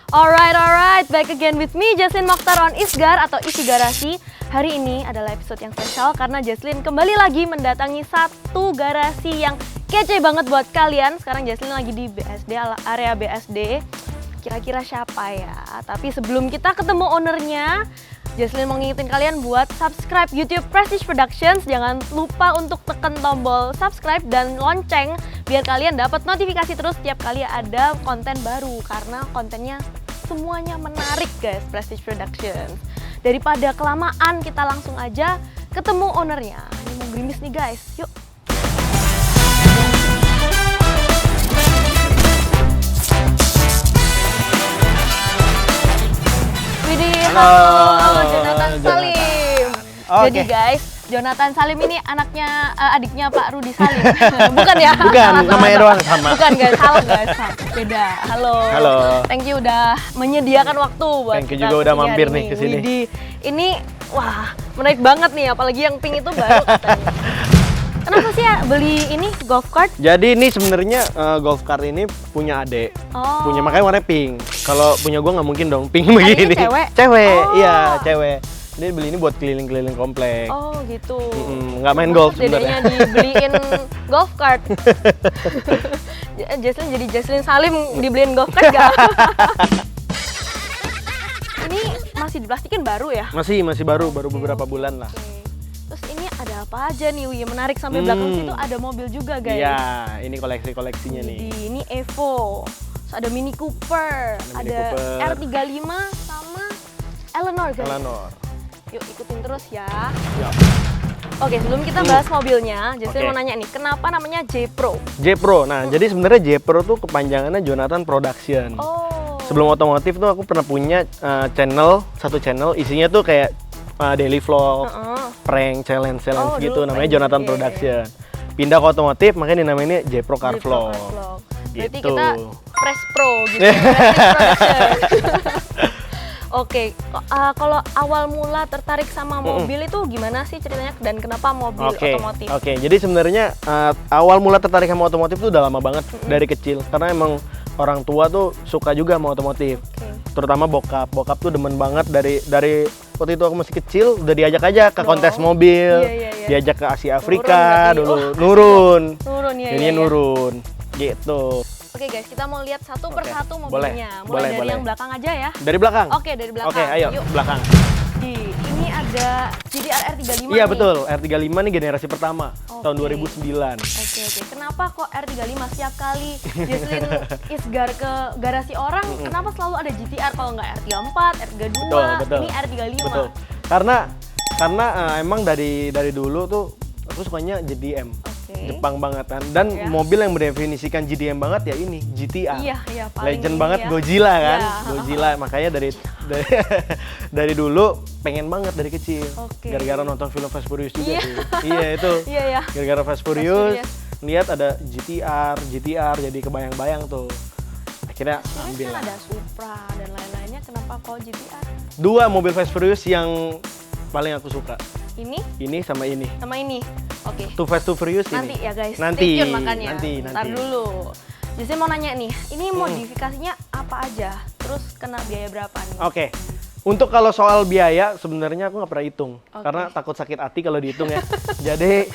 Alright, back again with me, Jesslyn Mokhtar on Isgar atau Isi Garasi. Hari ini adalah episode yang spesial karena Jesslyn kembali lagi mendatangi satu garasi yang kece banget buat kalian. Sekarang Jesslyn lagi di BSD, area BSD. Kira-kira siapa ya? Tapi sebelum kita ketemu ownernya, Jesslyn mau ngingetin kalian buat subscribe YouTube Prestige Productions. Jangan lupa untuk tekan tombol subscribe dan lonceng biar kalian dapat notifikasi terus setiap kali ada konten baru. Karena kontennya semuanya menarik guys, Prestige Productions. Daripada kelamaan, kita langsung aja ketemu ownernya. Ini mau gerimis nih guys, yuk. Halo Jonathan Salim. Jadi guys, Jonathan Salim ini anaknya, adiknya Pak Rudi Salim. Bukan ya? Bukan, namanya doang sama. Bukan guys, salah guys, beda. Halo. Halo. Thank you udah menyediakan waktu buat Thank you juga udah mampir nih ke sini. Ini wah, menarik banget nih, apalagi yang pink itu baru katanya. Kenapa sih ya beli ini golf cart? Jadi ini sebenarnya golf cart ini punya adek. Oh. Punya, makanya warnanya pink. Kalau punya gua nggak mungkin dong pink Adiknya begini. cewek? Cewek, Oh. iya cewek. Dia beli ini buat keliling-keliling komplek. Oh gitu. Nggak main golf Dedenya sebenarnya. dibeliin golf cart. Jesslyn jadi Jesslyn Salim dibeliin golf cart gak? Ini masih diplastikin baru ya? Masih baru beberapa bulan lah. Oke. Terus ini ada apa aja nih Wi? Menarik sampai belakang situ ada mobil juga guys. Iya, ini koleksinya nih. Ini Evo. Terus ada Mini Cooper, Mini ada Cooper. R35 sama Eleanor guys. Eleanor. Yuk ikutin terus ya. Ya. Oke, sebelum kita bahas mobilnya, Jesslyn Oke. mau nanya nih, kenapa namanya J-Pro? J-Pro. Nah, jadi sebenarnya J-Pro tuh kepanjangannya Jonathan Production. Oh. Sebelum otomotif tuh aku pernah punya satu channel isinya tuh kayak daily vlog, prank, challenge Oh, gitu, dulu namanya prank, Jonathan iya. Production. Pindah ke otomotif, makanya dinamainnya J-Pro Car J-Pro Vlog. Car Vlog. Berarti Gitu. kita Press Pro gitu. Prestige Production. Oke, kalau awal mula tertarik sama mobil itu gimana sih ceritanya dan kenapa mobil otomotif? Oke. Jadi sebenarnya awal mula tertarik sama otomotif tuh udah lama banget dari kecil, karena emang orang tua tuh suka juga sama otomotif. Oke. Terutama bokap tuh demen banget dari waktu itu aku masih kecil udah diajak aja ke kontes mobil, Iya. diajak ke Asia Afrika Nurun berarti. dulu, Oh, nurun, Nurun ya. jadinya nurun, gitu. Oke guys, kita mau lihat satu persatu Boleh. mobilnya. Boleh, Mulai dari boleh. yang belakang aja ya. Dari belakang. Oke, dari belakang. Oke, ayo Yuk. belakang. Ini ada GTR R35 Iya nih. betul, R35 nih generasi pertama tahun Oke. 2009. Oke. Kenapa kok R35 setiap kali Jesslyn Isgar ke garasi orang, kenapa selalu ada GTR kalau nggak R34, R32, Betul. ini R35? Betul. Karena emang dari dulu tuh aku sukanya JDM. Oke. Jepang banget kan. Dan Iya. mobil yang mendefinisikan JDM banget ya ini, GTR. Iya, paling Legend ini banget ya. Godzilla kan. Iya. Godzilla, makanya dari dulu pengen banget dari kecil. Oke. Gara-gara nonton film Fast Furious juga Iya. sih. Iya itu. Iya. Gara-gara Fast Furious, lihat ada GTR jadi kebayang-bayang tuh. Akhirnya ambil Kan lah. ada Supra dan lain-lainnya, kenapa kok GTR? Dua mobil Fast Furious yang paling aku suka. Ini Sama ini. sama ini. Oke. Too Fast Too Furious Nanti ini. ya guys, Nanti. stay tune makanya. Nanti. Ntar dulu. Jadi mau nanya nih, ini modifikasinya apa aja? Terus kena biaya berapa nih? Oke. Untuk kalau soal biaya sebenarnya aku nggak pernah hitung Oke. karena takut sakit hati kalau dihitung ya. Jadi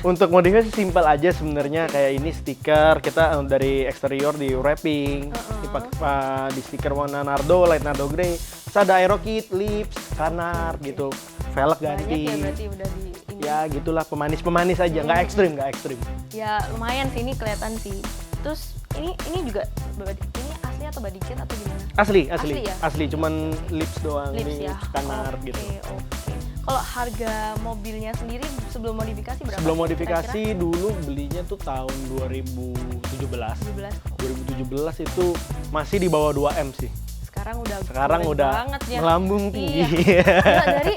untuk modifikasi simpel aja sebenarnya, kayak ini stiker kita dari eksterior di wrapping, di stiker warna nardo, light nardo grey. Terus ada aero kit, lips, kanar gitu, velg ganti. Banyak ya berarti udah di ini. Ya gitulah, pemanis aja, nggak ekstrim. Ya lumayan sih, ini kelihatan sih. Terus ini juga ini asli atau body kit atau gimana? Asli ya? asli, cuman lips doang, Lips ini ya. kanar Oke, gitu. Oke. Kalau harga mobilnya sendiri sebelum modifikasi berapa? Sebelum sih modifikasi dulu belinya tuh tahun 2017. 17. 2017 itu masih di bawah 2M sih. Sekarang udah Sekarang keren udah banget ya. melambung tinggi. Iya. Gila, dari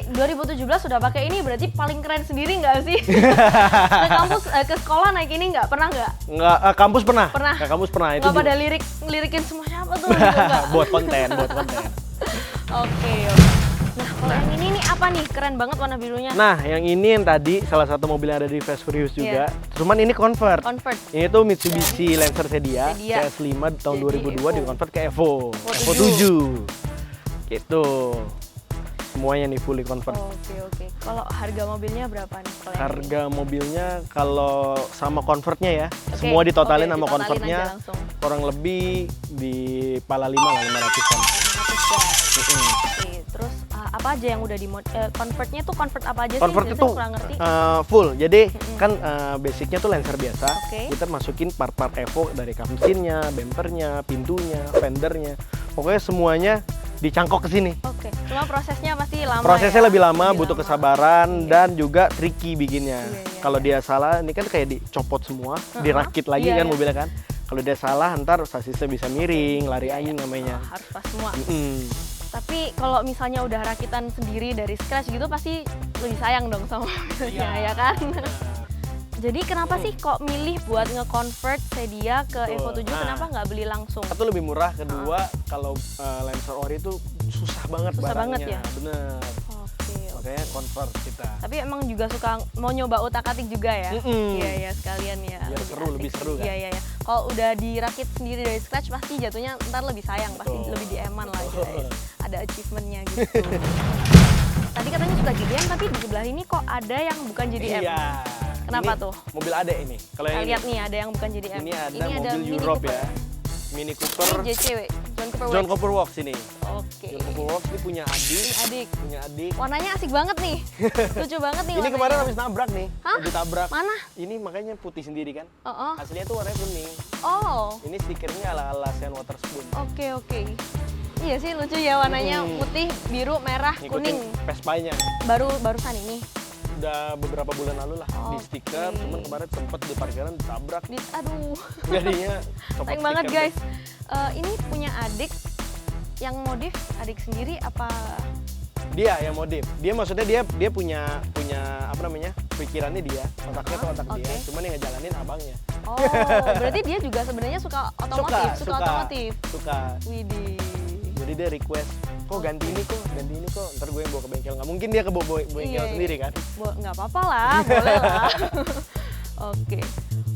2017 sudah pakai ini berarti paling keren sendiri nggak sih? Ke kampus, ke sekolah naik ini nggak? Pernah nggak? Nggak, kampus pernah. Pernah. Ke kampus pernah itu. Nggak pada lirikin semua siapa tuh? Gitu, nggak? buat konten. Oke. Nah, kalau yang ini nih apa apa nih? Keren banget warna birunya. Nah, yang ini yang tadi salah satu mobil yang ada di Fast Furious juga. Cuman ini convert. Convert. Ini tuh Mitsubishi Lancer Sedia Sedia. CS5 tahun Jadi 2002 Evo. di-convert ke Evo. Evo 7. Gitu. Semuanya nih fully convert. Oke. Kalau harga mobilnya berapa nih? Kalau yang ini? Harga mobilnya kalau sama convertnya ya, Oke, semua ditotalin oke, sama ditotalin convertnya aja langsung. kurang lebih di pala 5 lah 500-an. 500 ya. Oke, terus apa aja yang udah di convertnya tuh convert apa aja sih? Convert Saya itu kurang ngerti. full. Jadi kan basicnya tuh Lancer biasa. Oke. Kita masukin part-part Evo dari kap mesinnya, bempernya, pintunya, fendernya. Pokoknya semuanya dicangkok ke sini. Oke, cuma prosesnya pasti lama. Prosesnya ya? lebih lama, butuh kesabaran Iya. dan juga tricky bikinnya. Iya, Kalau dia salah, ini kan kayak dicopot semua, dirakit lagi Iya, kan iya. mobilnya kan. Kalau dia salah, ntar sasisnya bisa miring, lari angin namanya. Harus pas semua. Mm-mm. Tapi kalau misalnya udah rakitan sendiri dari scratch gitu pasti lebih sayang dong sama mobilnya ya kan? Jadi kenapa sih kok milih buat nge-convert Sedia ke Betul. Evo 7? Nah. Kenapa nggak beli langsung? Satu lebih murah, kedua kalau Lancer Ori itu susah banget Susah barangnya. banget ya? Bener. Oke. Makanya convert kita. Tapi emang juga suka mau nyoba utak-atik juga ya? Mm-mm. Iya sekalian ya. Biar seru, asik lebih sih. seru kan? Iya. Kalau udah dirakit sendiri dari scratch pasti jatuhnya ntar lebih sayang, pasti Betul. lebih dieman lah Betul. guys. Ada achievementnya gitu. Tadi katanya suka JDM tapi di sebelah ini kok ada yang bukan JDM. Iya. Kenapa Ini tuh? Mobil adek ini. Kalau Kita yang lihat ini, nih ada yang bukan JDM. ini ada mobil Mini Europe Cooper. ya. Mini Cooper. Ini JCW, John Cooper John Works. Cooper Works ini. Oke. John Cooper Works ini punya adik. Ini adik. Punya adik. Warnanya asik banget nih. Lucu banget nih Ini warnanya. kemarin habis nabrak nih. Hah? Ditabrak. Mana? Ini makanya putih sendiri kan. Oh. Aslinya tuh warnanya kuning. Oh. Ini stikernya ala-ala Saint Water Spoon. Oke. Iya sih lucu ya warnanya putih, biru, merah, Ngikutin kuning. Vespanya. Barusan ini. Udah beberapa bulan lalu lah di Oke. stiker, cuman kemarin sempet di parkiran ditabrak. Aduh. Jadinya copot Sayang banget stiker guys. Ini punya adik yang modif adik sendiri apa? Dia yang modif. Dia maksudnya dia punya apa namanya? Pikirannya dia, otaknya tuh otak dia. oke. Cuman yang ngejalanin abangnya. Oh, berarti dia juga sebenarnya suka otomotif, suka otomotif. Suka. Widih. Jadi dia request, kok ganti ini kok, ntar gue yang bawa ke bengkel. Nggak mungkin dia ke bengkel Iya. sendiri kan? Nggak apa-apa lah, boleh lah.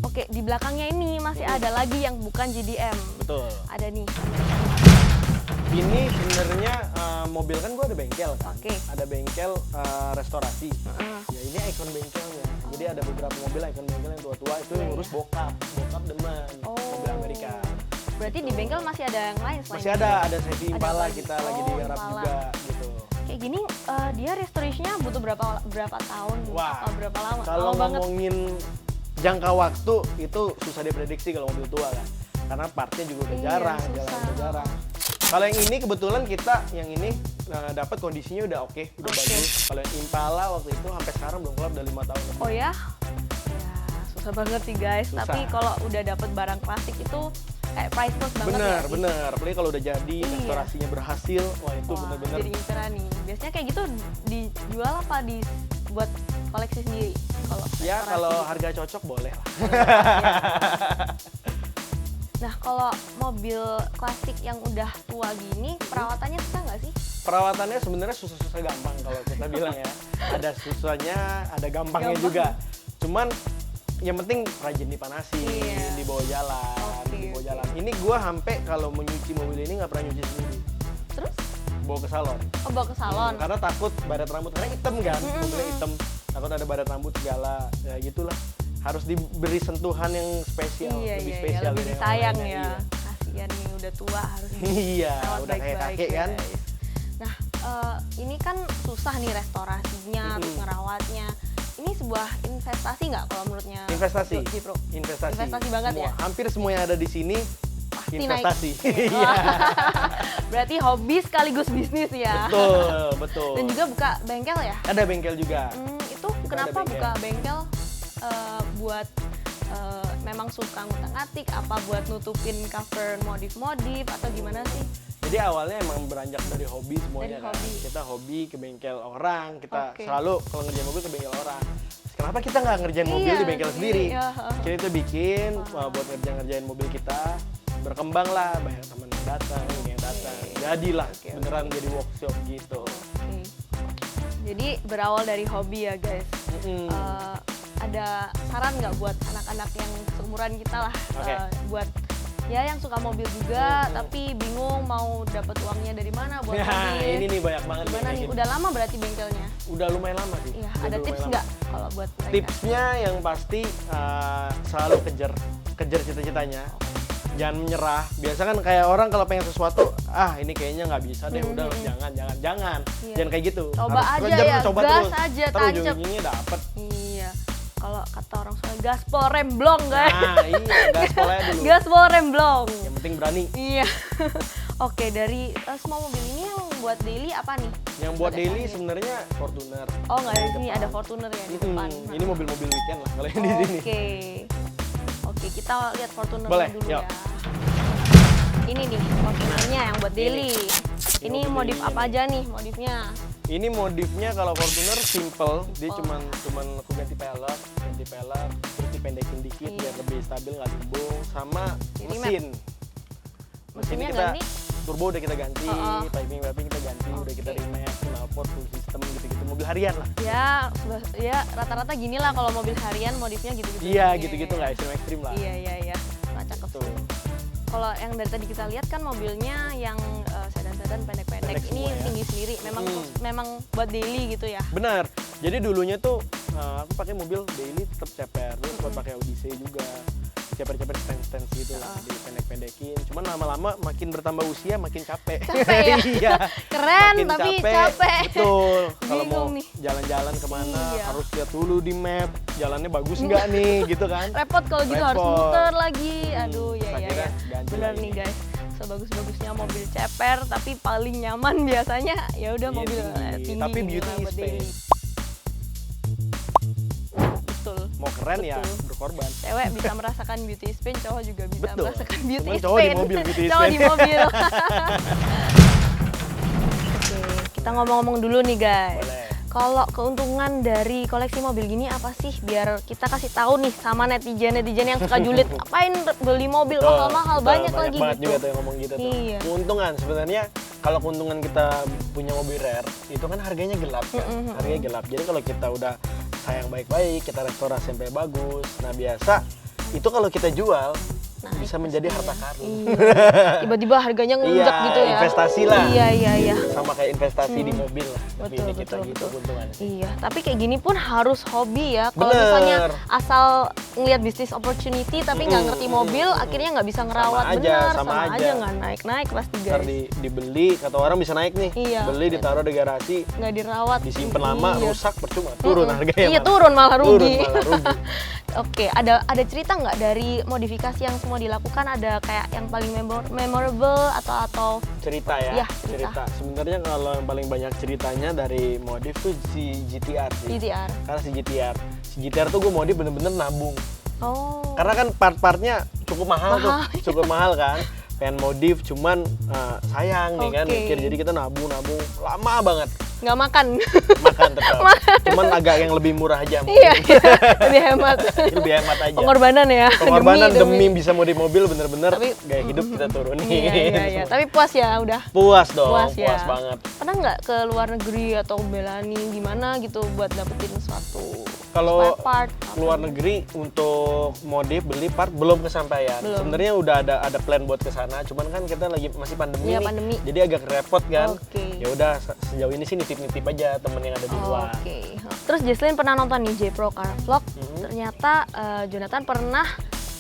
Oke, di belakangnya ini masih ada lagi yang bukan JDM. Betul. Ada nih. Ini sebenarnya mobil kan gue ada bengkel kan? Oke. Ada bengkel restorasi. Ya ini ikon bengkelnya. Jadi ada beberapa mobil ikon bengkel yang tua-tua itu yang ngurus bokap demen mobil Amerika. Berarti di bengkel masih ada yang lain selain Masih itu? ada Chevy Ada Impala lagi. kita lagi digarap Impala. juga gitu. Kayak gini dia restoration-nya butuh berapa tahun? Wah, Atau berapa lama? Kalau Lama banget. ngomongin jangka waktu itu susah diprediksi kalau mobil tua kan. Karena partnya juga udah Iya, jarang, susah. jalan udah jarang. Kalau yang ini kebetulan kita yang ini dapat kondisinya udah oke, udah Oke. bagus. Kalau yang Impala waktu itu sampai sekarang belum keluar udah 5 tahun. lebih. Oh ya? Ya, susah banget sih guys. Susah. Tapi kalau udah dapet barang klasik itu kayak priceless banget Bener, ya. sih? bener. Apalagi kalau udah jadi, Iya. restorasinya berhasil, wah itu Wah, bener-bener. jadi inceran nih. Biasanya kayak gitu dijual apa buat koleksi sendiri? Kalau Ya restorasi kalau gitu. harga cocok boleh lah. Nah, kalau mobil klasik yang udah tua gini, perawatannya susah nggak sih? Perawatannya sebenarnya susah-susah gampang kalau kita bilang ya. Ada susahnya, ada gampangnya Gampang. juga. Cuman yang penting rajin dipanasin, Iya. dibawa jalan, Oke, dibawa oke. jalan. Ini gua sampai kalau menyuci mobil ini nggak pernah nyuci sendiri, Terus? bawa ke salon. Oh, bawa ke salon. Karena takut baret rambut, karena hitam kan, Mm-mm. mobilnya hitam. Takut ada baret rambut segala, ya gitulah. Harus diberi sentuhan yang spesial, lebih spesial lebih dari yang disayang lainnya, ya. Kasihan nih udah tua harus Iya, dirawat udah kayak baik-baik, kakek kan. guys. Nah, ini kan susah nih restorasinya, terus ngerawatnya. Ini sebuah investasi nggak kalau menurutnya Investasi. Jipro? Investasi. Investasi banget Semua. ya? Hampir semua yang ada di sini Pasti investasi. naik. Iya. Berarti hobi sekaligus bisnis ya. Betul, betul. Dan juga buka bengkel ya? Ada bengkel juga. Itu Kita kenapa ada bengkel. buka bengkel buat memang suka ngutak-ngatik apa buat nutupin cover modif-modif atau gimana sih? Jadi awalnya emang beranjak dari hobi semuanya Dari kan. hobi. Kita hobi ke bengkel orang, kita Oke. selalu kalau ngerjain mobil ke bengkel orang. Kenapa kita nggak ngerjain mobil Iya, di bengkel sendiri? iya. Jadi itu bikin buat ngerjain mobil kita, berkembang lah, banyak teman yang datang, ini yang datang. Jadilah Oke, beneran jadi workshop gitu. Oke. Jadi berawal dari hobi ya guys. Mm-mm. Ada saran nggak buat anak-anak yang seumuran kita lah, Oke. buat ya yang suka mobil juga, tapi bingung mau dapat uangnya dari mana buat Ya, mobil. ini nih banyak banget Gimana kayak nih? gini. Udah lama berarti bengkelnya? Udah lumayan lama sih. Iya. Udah Ada lumayan tips lama. nggak kalau buat mereka? Tipsnya yang pasti selalu kejar cita-citanya. Jangan menyerah. Biasa kan kayak orang kalau pengen sesuatu, ini kayaknya nggak bisa deh, udah jangan. Iya. Jangan kayak gitu. Coba Harus aja kejar, ya, coba gas terus. aja, Ntar tancap. ujung-ujungnya dapet. Iya. Kalau kata orang Sunda, gaspol remblong guys. Nah, iya, gaspol aja dulu. Gaspol remblong. Yang penting berani. Iya. Oke, dari semua mobil ini yang buat daily apa nih? Yang buat daily F1-nya? sebenarnya Fortuner. Oh nggak, ini ada Fortuner ya di depan. Ini mobil-mobil weekend lah kalau yang di sini. Oke, kita lihat Fortuner Boleh, dulu yuk. ya. Ini nih Fortunernya yang buat daily. Ini mobil modif daily apa aja nih modifnya? Ini modifnya kalau Fortuner simple, dia Simple. cuman aku ganti pelek, terus dipendekin dikit biar lebih stabil nggak gembung, sama Jadi mesin. Mesinnya kita ganti? turbo udah kita ganti, piping kita ganti, udah kita Oke. remake, knalpot, full system gitu-gitu, mobil harian lah. Ya rata-rata gini lah kalau mobil harian modifnya gitu-gitu. Iya, Ya, gitu-gitu ya, nggak ekstrim lah. Iya. Nah, cakep Tuh. sih. Kalau yang dari tadi kita lihat kan mobilnya yang sedan-sedan pendek-pendek. Pendek Ini semua ya. tinggi sendiri. Memang buat daily gitu ya. Benar. Jadi dulunya tuh aku pakai mobil daily tetap ceper, terus buat pakai Odyssey juga. Ceper-ceper stand gitu lah, dipendek-pendekin. Cuman lama-lama makin bertambah usia makin capek. Capek ya? Iya. Keren Makin tapi capek. Betul. Kalau mau Bingung nih. jalan-jalan kemana Iya. harus lihat dulu di map, jalannya bagus nggak nih, gitu kan? Repot kalau gitu harus Repot. muter lagi. Aduh, ya. Akhirnya ganti Bener lagi. nih guys. Sebagus-bagusnya mobil ceper tapi paling nyaman biasanya ya udah Iya, mobil tinggi. tinggi. Tapi gini beauty lah is buat pain. daily. Betul. Mau keren ya Betul. berkorban. Cewek bisa merasakan beauty is pain, cowok juga bisa Betul. merasakan beauty Cuman is cowok di pain. mobil beauty is Cowok pain. di mobil. Oke, kita ngomong-ngomong dulu nih guys. Boleh. Kalau keuntungan dari koleksi mobil gini apa sih? Biar kita kasih tahu nih sama netizen-netizen yang suka julid, ngapain beli mobil mahal-mahal, banyak lagi banget gitu. juga tuh yang ngomong gitu tuh. Iya. Keuntungan sebenarnya kalau keuntungan kita punya mobil rare itu kan harganya gelap kan. Harganya gelap. Jadi kalau kita udah sayang baik-baik, kita restorasi sampai bagus. Nah, biasa itu kalau kita jual Naik bisa menjadi harta karun. Iya. Tiba-tiba harganya ngelunjak Iya, gitu ya. investasi lah. Iya. Sama kayak investasi di mobil lah. Tapi Betul, ini kita betul, gitu betul. keuntungannya. Iya, tapi kayak gini pun harus hobi ya. Kalau Bener. misalnya asal ngelihat bisnis opportunity tapi nggak ngerti mobil, akhirnya nggak bisa ngerawat Sama aja, bener, sama aja. nggak naik-naik pasti Ntar guys. dibeli, kata orang bisa naik nih. Iya. Beli, ditaruh di garasi, Nggak dirawat. disimpan lama, Iya. rusak, percuma. Turun harganya. Iya, malah. turun malah rugi. Turun malah rugi. Oke, ada cerita nggak dari modifikasi yang semua dilakukan, ada kayak yang paling memorable atau Cerita ya, Iya, cerita. Sebenarnya kalau yang paling banyak ceritanya dari modif tuh si GTR sih. GTR? Karena si GTR tuh gue modif bener-bener nabung. Oh. Karena kan part-partnya cukup mahal tuh, Mahal. cukup mahal kan. Pengen modif, cuman sayang nih kan Oke. mikir. Jadi kita nabung lama banget. Nggak makan. Makan tetap. Cuman agak yang lebih murah aja. mungkin. Iya, lebih hemat. Lebih hemat aja. Pengorbanan ya. Pengorbanan demi bisa modif mobil bener-bener Tapi- gaya hidup kita turunin. Iya. Tapi puas ya udah. Puas dong, Puas ya. puas banget. Pernah nggak ke luar negeri atau belani gimana gitu buat dapetin suatu Kalau spare part? luar negeri untuk modif beli part belum kesampaian. Belum. Sebenarnya udah ada plan buat ke sana, cuman kan kita lagi masih pandemi Iya, nih. pandemi. Jadi agak repot kan. Oke. Ya udah sejauh ini sih nitip-nitip aja temen yang ada di luar. Oke. Terus Jesslyn pernah nonton nih J-Pro Car Vlog. Ternyata Jonathan pernah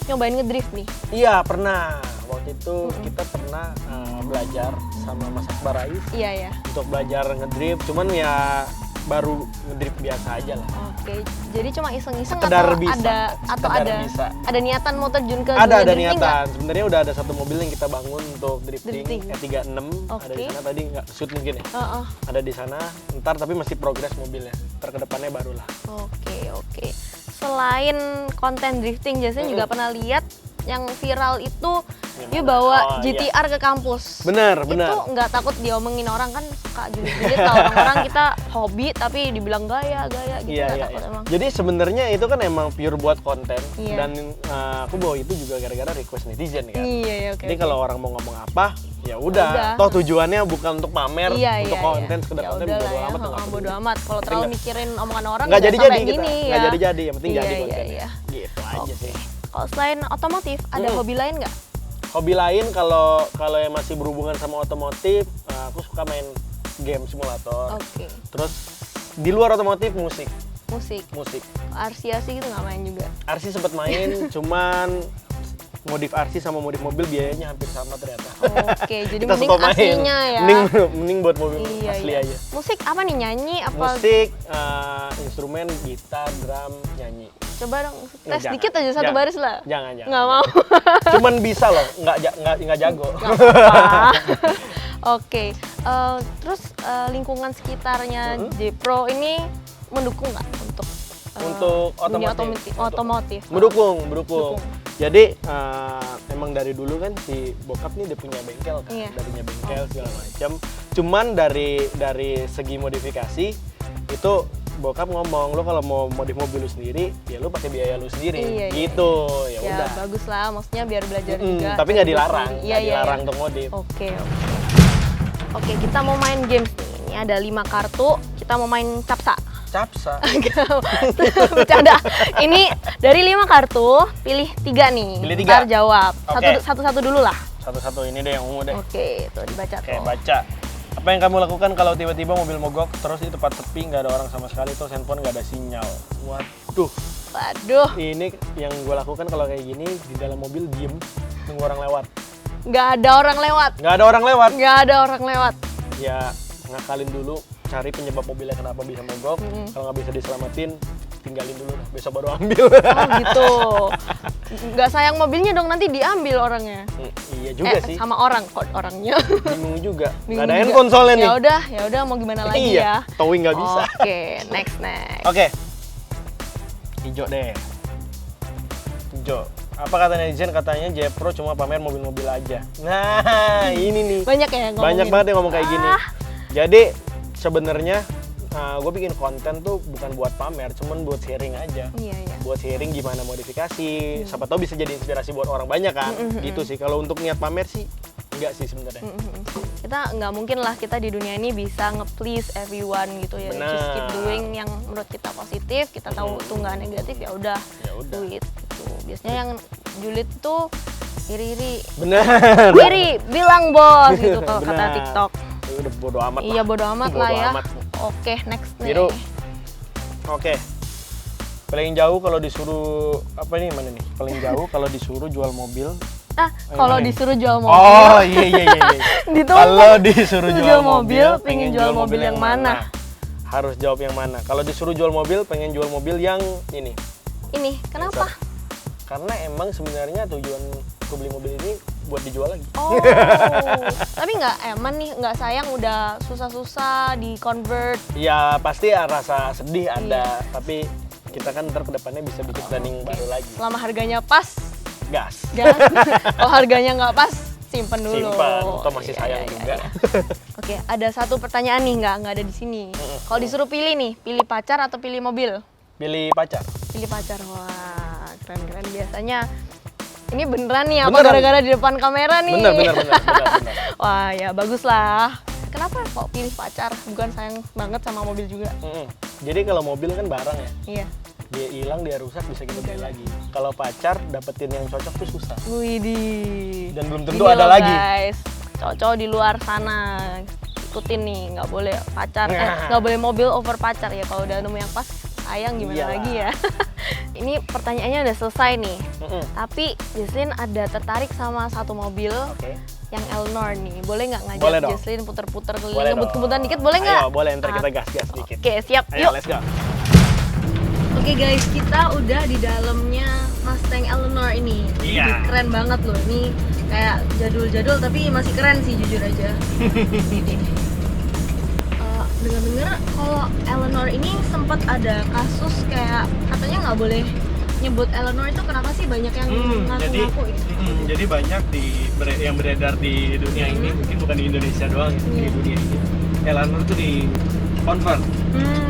nyobain ngedrift nih. Iya, pernah. Waktu itu kita pernah belajar sama Mas Akbar Rais Iya. untuk belajar ngedrift, cuman ya baru ngedrift biasa aja lah. Oke. Jadi cuma iseng-iseng Sekedar atau bisa. ada Sekedar bisa. ada niatan mau terjun ke Ada dunia drifting niatan. nggak? Sebenarnya udah ada satu mobil yang kita bangun untuk drifting, Drifting. E36. Ada di Oke. sana tadi nggak shoot mungkin ya. Heeh. Ada di sana. Ntar tapi masih progres mobilnya. Ntar ke depannya barulah. Oke. Selain konten drifting, Jesslyn juga pernah lihat yang viral itu Gimana? dia bawa Oh, GTR ke kampus. Bener. Itu nggak takut diomongin orang kan suka julid-julid lah orang-orang kita hobi tapi dibilang gaya gitu Iya, nggak iya, takut iya. emang. Jadi sebenarnya itu kan emang pure buat konten Iya. dan aku bawa itu juga gara-gara request netizen kan. Iya, oke. Jadi oke. kalau orang mau ngomong apa, ya udah. Udah. Toh tujuannya bukan untuk pamer, Iya, untuk iya, konten, iya. sekedar Ya konten, udah bodo lah ya, amat. nggak bodo peduli. amat. Kalau terlalu Nggak- mikirin omongan orang Nggak sampai jadi-jadi kita, gini nggak ya. jadi-jadi, yang penting Iya, jadi iya, kontennya. iya. Gitu aja sih. Kalau selain otomotif, ada hobi lain nggak? Hobi lain kalau yang masih berhubungan sama otomotif, aku suka main game simulator. Oke, Terus di luar otomotif musik. musik. RC gitu nggak main juga? RC sempat main, cuman modif RC sama modif mobil biayanya hampir sama ternyata. Oke, jadi Kita mending stop main. aslinya ya. Mending buat mobil Iya, asli iya. aja. Musik apa nih, nyanyi apa? Musik, instrumen, gitar, drum, nyanyi. Coba dong, Ya, tes jangan. dikit aja satu Jangan. baris lah. Jangan. Nggak mau. Cuman bisa loh, nggak jago. Nggak apa-apa. Oke, terus lingkungan sekitarnya J-Pro ini mendukung nggak untuk Untuk dunia otomotif. otomotif? Mendukung. Dukung. Jadi emang dari dulu kan si bokap nih dia punya bengkel kan, Iya. darinya bengkel segala macam. Cuman dari segi modifikasi itu bokap ngomong lo kalau mau modif mobil lu sendiri ya lu pakai biaya lu sendiri Iya, iya, gitu ya Ya udah. bagus lah, maksudnya biar belajar Mm, juga. tapi nggak dilarang, Iya, nggak iya, dilarang iya. untuk modif. Oke. Oke, kita mau main games nih. Ini ada 5 kartu, kita mau main capsa. Capsa. Bercanda. Ini dari 5 kartu, pilih 3 nih. Pilih 3. Ntar jawab. Oke. Satu-satu dulu lah. Satu-satu ini deh yang ungu deh. Oke, tuh dibaca Oke, tuh. baca. Apa yang kamu lakukan kalau tiba-tiba mobil mogok terus di tempat sepi nggak ada orang sama sekali terus handphone nggak ada sinyal? Waduh, Waduh, ini yang gue lakukan kalau kayak gini di dalam mobil diem nunggu orang lewat. nggak ada orang lewat. Nggak ada orang lewat. Nggak ada orang lewat. Ya ngakalin dulu, cari penyebab mobilnya kenapa bisa mogok. Kalau nggak bisa diselamatin, tinggalin dulu, besok baru ambil. Oh gitu. Nggak sayang mobilnya dong, nanti diambil orangnya. Iya juga sih. Sama orang kok orangnya. Bingung juga. Bingung Nggak ada juga. handphone soalnya nih. Ya udah mau gimana lagi Iya, ya. towing nggak bisa. Oke, next. Oke. Hijau deh. Hijau. Apa kata netizen? Katanya J-Pro cuma pamer mobil-mobil aja. Nah, ini nih. Banyak ya yang ngomongin. Banyak banget yang ngomong kayak gini. Jadi sebenarnya gue bikin konten tuh bukan buat pamer, cuman buat sharing aja. Iya. Buat sharing gimana modifikasi. Siapa tahu bisa jadi inspirasi buat orang banyak kan. Gitu sih. Kalau untuk niat pamer sih enggak sih sebenarnya. Kita nggak mungkin lah kita di dunia ini bisa nge-please everyone gitu ya. Benar. Just keep doing yang menurut kita positif, kita tahu itu nggak negatif, ya udah Ya udah. do it gitu. Biasanya yang julid tuh iri-iri. Benar. Iri, bilang bos gitu kalau kata Benar. TikTok. Ya udah bodo amat Iya lah. bodo amat Bodo lah ya. amat. Oke, next nih. Biru. Oke. Paling jauh kalau disuruh apa nih mana nih? Paling jauh kalau disuruh jual mobil. Kalau mana nih? disuruh jual mobil. Oh iya. Ditumpuk. Kalau disuruh Jual jual mobil, mobil, pengen jual mobil yang mana? Harus jawab yang mana. Kalau disuruh jual mobil, pengen jual mobil yang ini. Ini, kenapa? Karena emang sebenarnya tujuan gue beli mobil ini buat dijual lagi. Oh, tapi nggak eman nih, nggak sayang udah susah-susah di convert. Ya pasti rasa sedih ada, Iya. tapi kita kan ntar kedepannya bisa bikin planning baru lagi. Selama harganya pas, Gas. gas. Kalau harganya nggak pas, simpen dulu. Simpan, atau masih Iya, sayang iya, juga. iya. Oke, ada satu pertanyaan nih, nggak ada di sini. Kalau disuruh pilih nih, pilih pacar atau pilih mobil? Pilih pacar. Pilih pacar, wah keren-keren. Biasanya ini beneran nih, apa Beneran. gara-gara di depan kamera nih? Benar. Wah ya bagus lah. Kenapa kok pilih pacar? Bukan sayang banget sama mobil juga? Jadi kalau mobil kan barang ya, Iya. dia hilang, dia rusak, bisa kita beli lagi. Kalau pacar dapetin yang cocok tuh susah. Widih. Dan belum tentu Gini ada loh, lagi. Guys, cowok-cowok di luar sana ikutin nih, nggak boleh pacar, nggak boleh mobil over pacar ya. Kalau udah nemu yang pas, sayang gimana Iyalah. lagi ya. Ini pertanyaannya udah selesai nih. Tapi Jesslyn ada tertarik sama satu mobil Oke. yang Eleanor nih. Boleh nggak ngajak Boleh dong. Jesslyn puter-puter Boleh keliling, ngebut-ngebutan dikit, boleh nggak? Ayo, boleh. Ntar kita gas-gas dikit. Oke, siap. Ayo, Yuk. let's go. Oke guys, kita udah di dalamnya Mustang Eleanor ini. Iya. Ini keren banget loh. Ini kayak jadul-jadul tapi masih keren sih jujur aja. Dengar-dengar kalau Eleanor ini sempat ada kasus kayak katanya nggak boleh nyebut Eleanor itu kenapa sih banyak yang ngaku-ngaku ini? Jadi banyak yang beredar di dunia ini, mungkin bukan di Indonesia doang, di dunia ini. Eleanor itu di convert.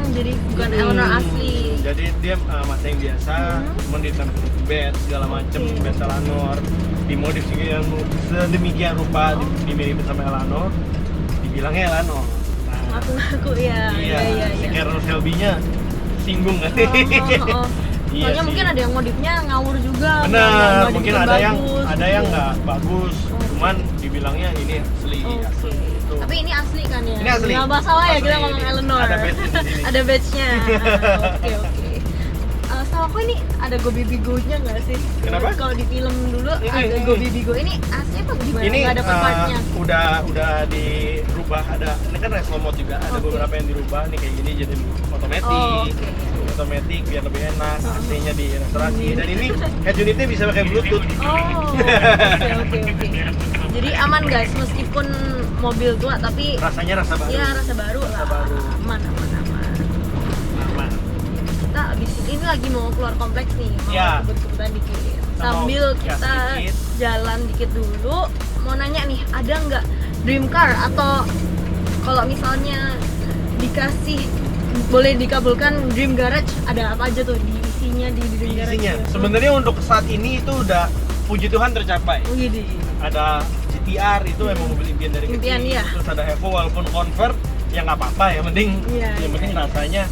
Jadi bukan Eleanor asli. Jadi dia masa yang biasa, cuman ditempel bed segala macem, bed Eleanor, dimodif sedemikian rupa, dimirip sama Eleanor, dibilangnya Eleanor. Ngaku-ngaku ya. Iya. Si Carroll Shelby-nya singgung kan? Iya soalnya sih. mungkin ada yang modifnya ngawur juga. Benar, mungkin ada yang bagus. nggak bagus, cuman dibilangnya ini asli. Oke. Gitu. Tapi ini asli kan ya? Ini asli. Nggak masalah ya kita Asli. ngomong Eleanor. Ada badge di sini. Ada badge-nya. Oke. Sama aku ini ada Go Baby Go-nya nggak sih? Kenapa? Kalau di film dulu ada Go Baby Go. Ini asli apa gimana? Ini Nggak ada part-nya? udah dirubah, ini kan reslow mode juga, ada beberapa yang dirubah nih kayak gini jadi otomatis. Otomatis biar lebih enak, AC-nya di restorasi. Dan ini head unitnya bisa pakai Bluetooth. Oke. Jadi aman guys, meskipun mobil tua tapi Rasanya rasa baru. ya rasa baru lah. baru. Aman. Aman. Kita abis ini lagi mau keluar kompleks nih, mau Ya. kebut-kebutan dikit. Kita Sambil mau gas kita dikit. jalan dikit dulu, mau nanya nih, ada nggak dream car atau kalau misalnya dikasih boleh dikabulkan dream garage, ada apa aja tuh di isinya di dream garage? Isinya sebenarnya untuk saat ini itu udah puji Tuhan tercapai. Wih, Ada GTR itu emang mobil impian dari Impian, kecil. iya. Terus ada Evo walaupun convert ya nggak apa-apa, yang penting Iya, penting rasanya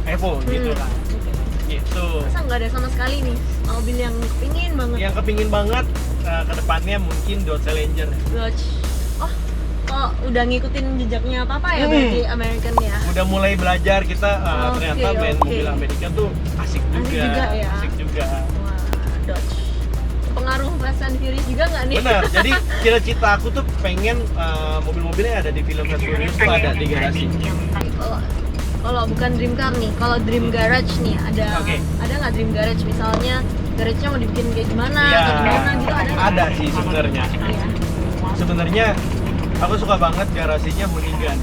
Evo gitu kan. Gitu. Masa nggak ada sama sekali nih mobil yang kepingin banget? Yang kepingin banget ke depannya mungkin Dodge Challenger. Dodge. Oh, kok udah ngikutin jejaknya papa ya berarti American ya? Udah mulai belajar kita ternyata main oke. mobil Amerika tuh asik juga. juga ya? Asik juga. Wah, Dodge. Pengaruh Fast and Furious juga nggak nih? Benar, jadi cita-cita aku tuh pengen mobil-mobilnya yang ada di film Fast and Furious tuh ada di garasi. Kalau bukan dream car nih, kalau dream garage nih ada Oke. ada nggak dream garage misalnya garage-nya mau dibikin kayak gimana atau gimana gitu ada nggak? Ada sih sebenarnya. Iya. Sebenarnya aku suka banget garasinya Hoonigan.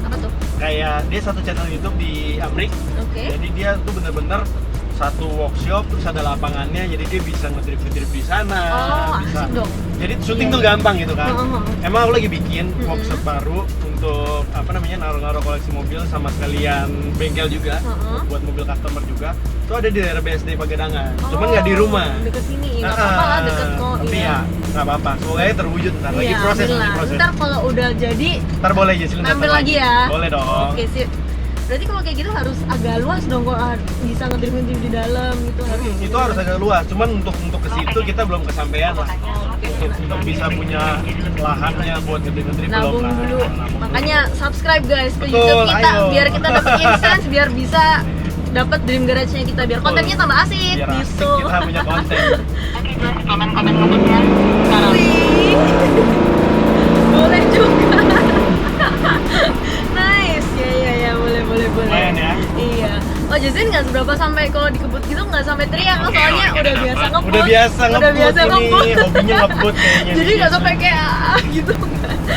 Apa tuh? Kayak dia satu channel YouTube di Amerika. Oke. Jadi dia tuh bener-bener satu workshop terus ada lapangannya, jadi dia bisa ngedrift di sana. Oh, bisa. asik dong. Jadi syuting tuh gampang gitu kan. Heeh. Emang aku lagi bikin workshop baru untuk naruh-naruh koleksi mobil sama sekalian bengkel juga buat mobil customer juga. Itu ada di daerah BSD Pagedangan. Cuman nggak di rumah. Deket sini, nggak apa-apa lah deket kok. Tapi ya nggak apa-apa. Semoga ya terwujud ntar. Lagi Iya, proses, amin lah. lagi proses. Ntar kalau udah jadi Ntar boleh Jesslyn datang nampil lagi ya. Boleh dong. Oke sip. Berarti kalau kayak gitu harus agak luas dong kalau bisa ngedrift di dalam gitu harus. Itu harus agak luas. Cuman untuk ke situ kita belum kesampaian lah. Oke. Untuk bisa punya lahannya buat ngedrift Nabung belum lah. dulu. Nabung. Makanya subscribe guys ke Betul, YouTube kita ayo. biar kita dapat insights biar bisa dapat dream garage-nya kita biar Betul. kontennya tambah asik Biar asik gitu. kita punya konten. Komen-komen ya. Wih. Boleh juga. Nice. Ya boleh. Lumayan ya. Iya. Oh Jason nggak seberapa sampai kalau dikebut gitu nggak sampai teriak loh soalnya udah biasa ngebut. Udah biasa ngebut ini, hobinya ngebut kayaknya. Jadi nih. nggak sampai kayak gitu.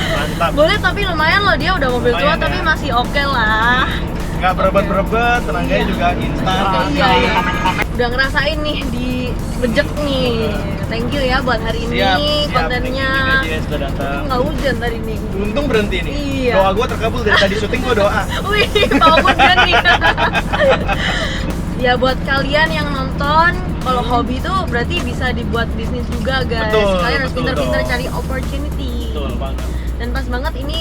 Mantap. Boleh tapi lumayan loh dia udah mobil tua Lumayan, tapi ya. masih oke lah. Nggak berebet-berebet, tenaganya juga instan. Iya. Udah ngerasain nih di bejek nih. Thank you ya buat hari ini kontennya. Thank you sudah datang. Nggak hujan tadi nih. Untung berhenti nih. Iya. Doa gue terkabul dari tadi syuting gue doa. Wih, mau hujan nih. Ya buat kalian yang nonton, kalau hobi tuh berarti bisa dibuat bisnis juga guys. Betul, Kalian harus betul pintar-pintar dong. cari opportunity. Betul banget. Dan pas banget ini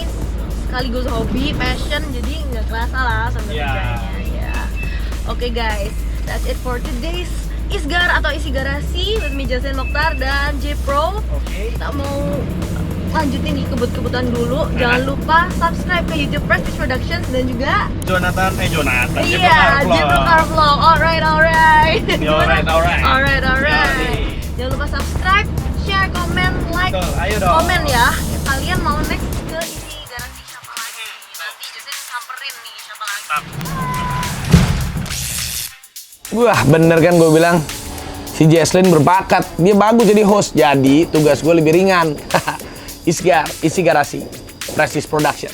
sekaligus hobi, passion, jadi nggak kerasa lah sambil Ya. kerjanya. Ya. Oke guys, that's it for today's Isgar atau Isi Garasi with me Jaslyn Mokhtar dan J Pro. Oke. Kita mau lanjutin nih kebut-kebutan dulu. Jangan lupa subscribe ke YouTube Prestige Productions dan juga Jonathan. iya, J Pro Car Vlog. Alright. Alright. Alright. Jangan lupa subscribe, share, komen, like, Betul, ayo dong. komen ya. Kalian mau next ke Isi Garasi siapa lagi? Nanti Jaslyn samperin nih siapa lagi. Wah bener kan gue bilang, si Jaslyn berbakat, dia bagus jadi host, jadi tugas gue lebih ringan. Isgar, Isi Garasi, Prestige Production.